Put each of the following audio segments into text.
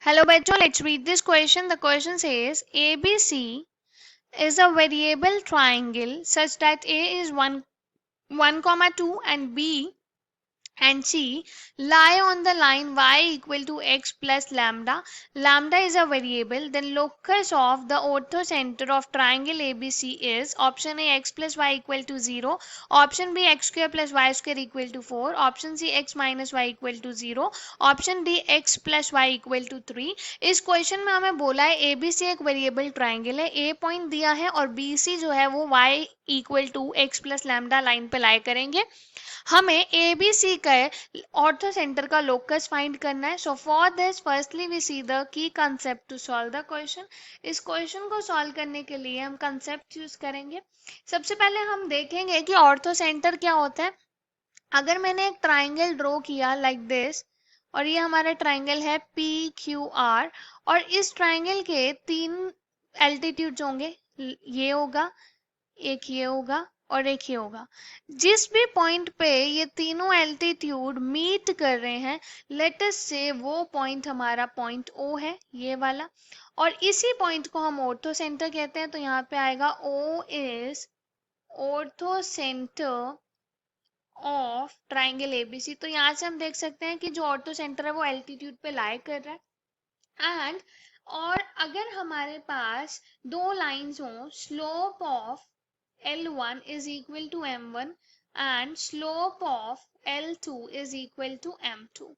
Hello bachcho, let's read this question. The question says ABC is a variable triangle such that A is 1, 2 and B and C lie on the line y equal to x plus lambda. Lambda is a variable. Then locus of the orthocenter of triangle ABC is option A x plus y equal to 0, option B x square plus y square equal to 4, option C x minus y equal to 0, option D x plus y equal to 3। इस question में हमें बोला है ए B सी एक variable triangle है, ए point दिया है और बी सी जो है वो y equal to x plus lambda line पे लाई करेंगे। हमें ए बी सी का ऑर्थो सेंटर का लोकस फाइंड करना है। So for this firstly we see the key concept to solve the question. इस क्वेश्चन को सॉल्व करने के लिए हम कंसेप्ट यूज करेंगे। सबसे पहले हम देखेंगे कि ऑर्थो सेंटर क्या होता है। अगर मैंने एक ट्राइंगल ड्रॉ किया लाइक दिस और ये हमारा ट्राइंगल है पी क्यू आर और इस ट्राइंगल के 3 एल्टीट्यूड्स होंगे, ये होगा, एक ये होगा और एक ये होगा। जिस भी पॉइंट पे ये तीनों एल्टीट्यूड मीट कर रहे हैं, लेट अस से वो पॉइंट हमारा पॉइंट ओ है, ये वाला, और इसी पॉइंट को हम ऑर्थो सेंटर कहते हैं। तो यहाँ पे आएगा O is orthocentre of triangle ABC. तो यहाँ से हम देख सकते हैं कि जो ऑर्थो सेंटर है वो एल्टीट्यूड पे लाई कर रहा है। एंड और अगर हमारे पास दो लाइंस हों, slope of L1 is equal to M1 and slope of L2 is equal to M2.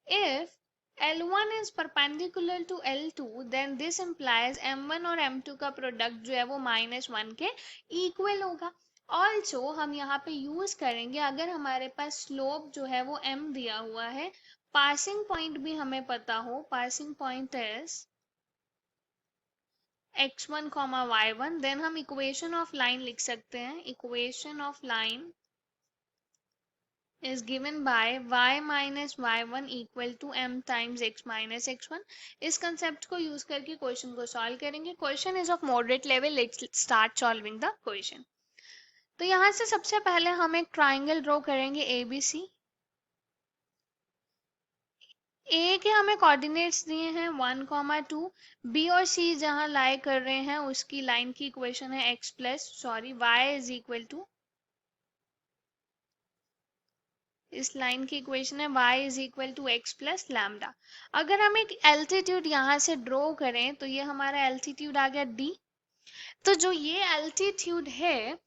If L1 is perpendicular to L2, then this implies M1 और M2 का प्रोडक्ट जो है वो -1 के इक्वल होगा। ऑल्सो हम यहाँ पे यूज करेंगे, अगर हमारे पास स्लोप जो है वो m दिया हुआ है, पासिंग पॉइंट भी हमें पता हो, passing point is x1, y1, then हम इक्वेशन ऑफ लाइन लिख सकते हैं। Equation of line is given by y minus y1 equal to m times x minus x1। इस कंसेप्ट को यूज करके क्वेश्चन को सॉल्व करेंगे। Question is of moderate level, let's start solving the question. तो यहाँ से सबसे पहले हम एक ट्राइंगल ड्रॉ करेंगे ए बी सी। ए के हमें कोऑर्डिनेट्स दिए हैं 1, 2, बी और सी जहां लाई कर रहे हैं उसकी लाइन की इक्वेशन है y इज इक्वल टू, इस लाइन की इक्वेशन है y is equal to x plus lambda. अगर हम एक एल्टीट्यूड यहाँ से ड्रॉ करें तो ये हमारा एल्टीट्यूड आ गया d। तो जो ये एल्टीट्यूड है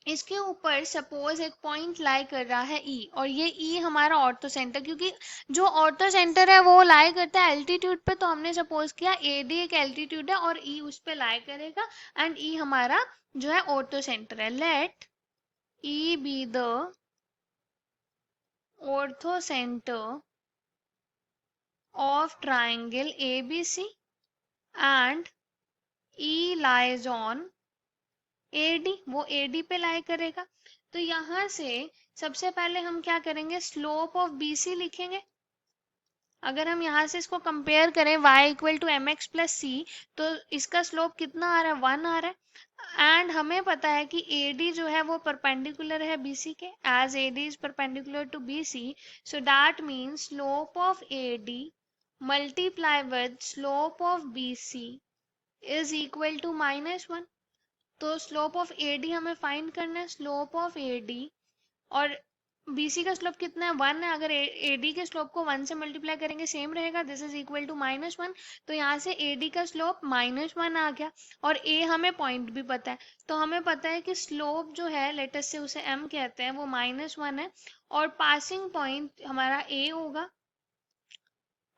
इसके ऊपर सपोज एक पॉइंट लाई कर रहा है E और ये E हमारा ऑर्थो सेंटर, क्योंकि जो ऑर्थो सेंटर है वो लाई करता है एल्टीट्यूड पे, तो हमने सपोज किया AD एक एल्टीट्यूड है और E उस पे लाई करेगा एंड E हमारा जो है ऑर्थो सेंटर है। Let E be the orthocentre of triangle ABC and E lies on AD, वो AD पे लाई करेगा। तो यहां से सबसे पहले हम क्या करेंगे, स्लोप ऑफ BC लिखेंगे। अगर हम यहाँ से इसको कंपेयर करें y equal to m x plus c, तो इसका स्लोप कितना आ रहा है, 1 आ रहा है। एंड हमें पता है कि AD जो है वो परपेंडिकुलर है BC के, as AD is perpendicular to BC, so that means slope of AD multiply with slope of BC is equal to -1। तो स्लोप ऑफ AD हमें फाइंड करना है। स्लोप ऑफ AD और BC का स्लोप कितना है, 1 है। अगर AD के स्लोप को 1 से मल्टीप्लाई करेंगे सेम रहेगा, दिस इज इक्वल टू -1। तो यहाँ से AD का स्लोप -1 आ गया और A हमें पॉइंट भी पता है। तो हमें पता है कि स्लोप जो है, लेटस से उसे M कहते हैं, वो -1 है और पासिंग पॉइंट हमारा A होगा।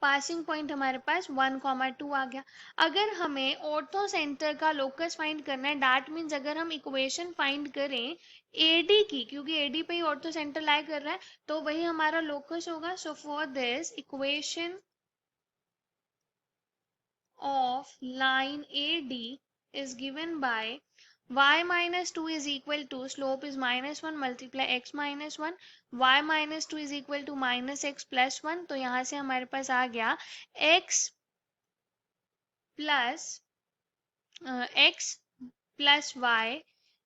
पासिंग पॉइंट हमारे पास 1, 2 आ गया। अगर हमें ऑर्थो सेंटर का लोकस फाइंड करना है, दैट मीन्स अगर हम इक्वेशन फाइंड करें AD की, क्योंकि AD पे ही ऑर्थो सेंटर लाई कर रहा है, तो वही हमारा लोकस होगा। सो for this equation of line AD is given by y minus 2 is equal to, slope is -1 multiply x minus 1, y minus 2 is equal to minus x plus 1। तो यहाँ से हमारे पास आ गया x plus y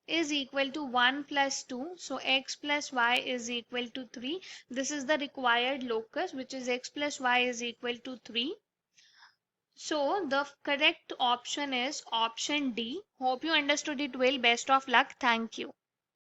is equal to 1 plus 2, so x plus y is equal to 3। This is the required locus, which is x plus y is equal to 3। So the correct option is option D. Hope you understood it well. Best of luck. Thank you.